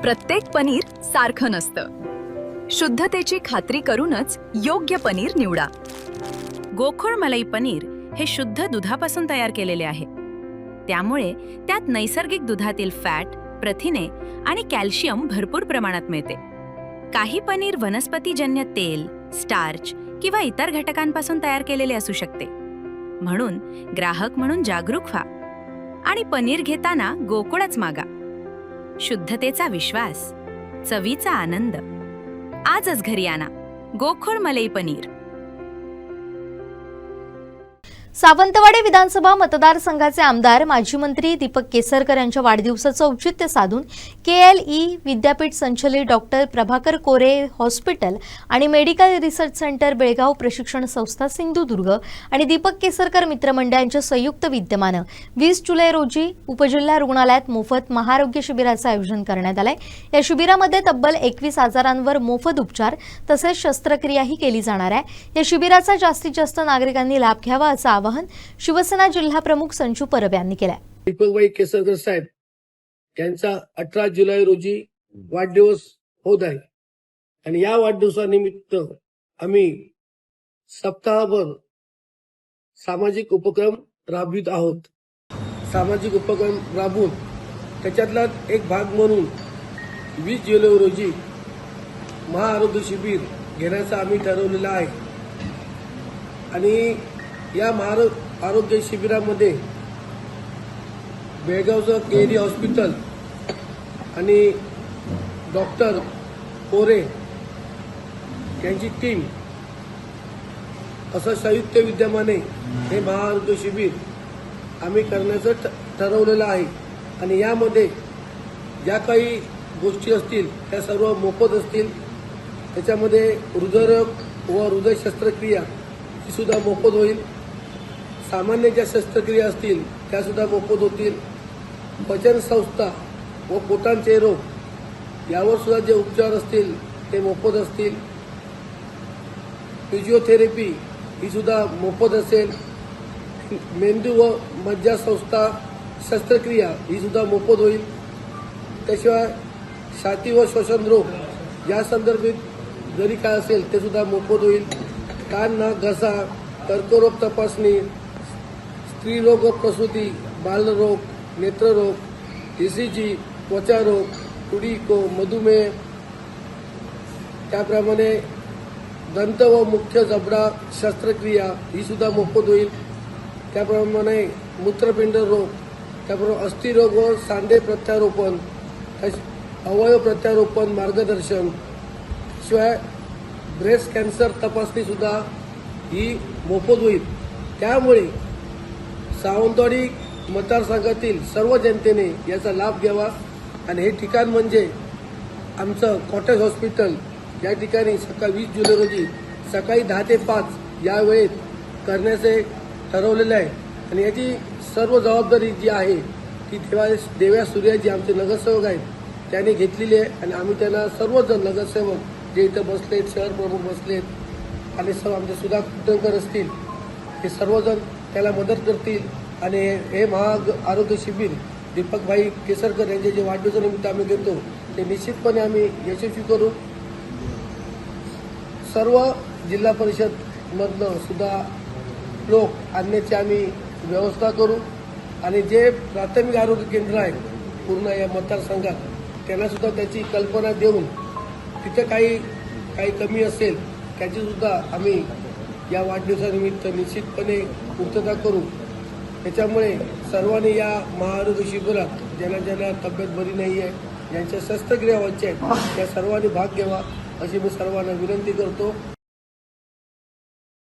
प्रत्येक पनीर सारखं नसतं। शुद्धतेची खात्री करूनच योग्य पनीर निवडा। गोखोड मलाई पनीर हे शुद्ध दुधापासून तयार केलेले आहे, त्यामुळे त्यात नैसर्गिक दुधातील फॅट, प्रथिने आणि कॅल्शियम भरपूर प्रमाणात मिळते। काही पनीर वनस्पतीजन्य तेल, स्टार्च किंवा इतर घटकांपासून तयार केलेले असू शकते। म्हणून ग्राहक म्हणून जागरूक व्हा आणि पनीर घेताना गोकुळच मागा। शुद्धतेचा विश्वास, चवीचा आनंद। आजच घरी आणा गोखोड मलाई पनीर। सावंतवाडी विधानसभा मतदारसंघाचे आमदार माजी मंत्री दीपक केसरकर यांच्या वाढदिवसाचं औचित्य साधून KLE विद्यापीठ संचलित डॉक्टर प्रभाकर कोरे हॉस्पिटल आणि मेडिकल रिसर्च सेंटर बेळगाव प्रशिक्षण संस्था सिंधुदुर्ग आणि दीपक केसरकर मित्रमंडळ यांच्या संयुक्त विद्यमानं 20 जुलै रोजी उपजिल्हा रुग्णालयात मोफत महाआरोग्य शिबिराचं आयोजन करण्यात आलंय। या शिबिरामध्ये तब्बल 21 आजारांवर मोफत उपचार तसेच शस्त्रक्रियाही केली जाणार आहे। या शिबिराचा जास्तीत जास्त नागरिकांनी लाभ घ्यावा असं आवाहन शिवसेना जिल्हा प्रमुख संजू परब यांनी केलंय। दीपकभाई केसरकर साहेब यांचा 18 जुलै रोजी वाढदिवस होत आहे आणि या वाढदिवसानिमित्त आम्ही सप्ताहभर सामाजिक उपक्रम राबवित आहोत। सामाजिक उपक्रम राबवून त्याच्यातला एक भाग म्हणून 20 जुलै रोजी महाआरोग्य शिबिर घेण्याचा आम्ही ठरवलेला आहे आणि या आरोग्य शिबिरामध्ये बेळगावचं KLE हॉस्पिटल आणि डॉक्टर कोरे यांची टीम असं संयुक्त विद्यमाने हे महाआरोग्य शिबिर आम्ही करण्याचं ठरवलेलं आहे आणि यामध्ये ज्या काही गोष्टी असतील त्या सर्व मोफत असतील। त्याच्यामध्ये हृदयरोग व हृदय शस्त्रक्रिया ही सुद्धा मोफत होईल। सामान्य ज्या शस्त्रक्रिया असतील त्या सुद्धा मोफत होतील। पचन संस्था व पोटांचे रोग यावर सुद्धा जे उपचार असतील ते मोफत असतील। फिजिओथेरपी ही सुद्धा मोफत असेल। मेंदू व मज्जा संस्था शस्त्रक्रिया ही सुद्धा मोफत होईल। त्याशिवाय छाती व श्वसन रोग या संदर्भात जरी काय असेल ते सुद्धा मोफत होईल। कान, नाक, घसा, कर्करोग तपासणी, स्त्रीरोग व प्रसूती, बालरोग, नेत्ररोग, ECG, त्वचारोग, टुडिको, मधुमेह, त्याप्रमाणे दंत व मुख्य जबडा शस्त्रक्रिया ही सुद्धा मोफत होईल। त्याप्रमाणे मूत्रपिंड रोग, त्याप्रमाणे अस्थिरोग व सांधे प्रत्यारोपण, अवयव प्रत्यारोपण मार्गदर्शन, शिवाय ब्रेस्ट कॅन्सर तपासणी सुद्धा ही मोफत होईल। त्यामुळे सावंतवाडी मतदारसंघातील सर्व जनतेने याचा लाभ घ्यावा आणि हे ठिकाण म्हणजे आमचं कॉटेज हॉस्पिटल या ठिकाणी सकाळी 20 जुलै रोजी सकाळी 10 ते 5 या वेळेत करण्याचे ठरवलेलं आहे आणि याची सर्व जबाबदारी जी आहे ती देव्या सूर्याजी आमचे नगरसेवक आहेत त्यांनी घेतलेली आहे आणि आम्ही त्यांना सर्वजण नगरसेवक जे इथं बसलेत, शहर प्रमुख बसलेत आणि सर्व आमचे सुधा कुटुंबकर असतील हे सर्वजण त्याला मदत करतील आणि हे आरोग्य शिबिर दीपकभाई केसरकर यांचे जे वाढदिवसानिमित्त आम्ही घेतो ते निश्चितपणे आम्ही यशस्वी करू। सर्व जिल्हा परिषदमधनं सुद्धा लोक आणण्याची आम्ही व्यवस्था करू आणि जे प्राथमिक आरोग्य केंद्र आहे पूर्ण या मतदारसंघात त्यांना सुद्धा त्याची कल्पना देऊन तिथे काही कमी असेल त्याची सुद्धा आम्ही या वाढदिवसानिमित्त निश्चितपणे पूर्तता करू। त्याच्यामुळे सर्वांनी या महाआरोग्य शिबिरात ज्यांना तब्येत बरी नाही आहे, ज्यांच्या शस्त्रक्रिया व्हायच्या आहेत त्या सर्वांनी भाग घ्यावा अशी मी सर्वांना विनंती करतो।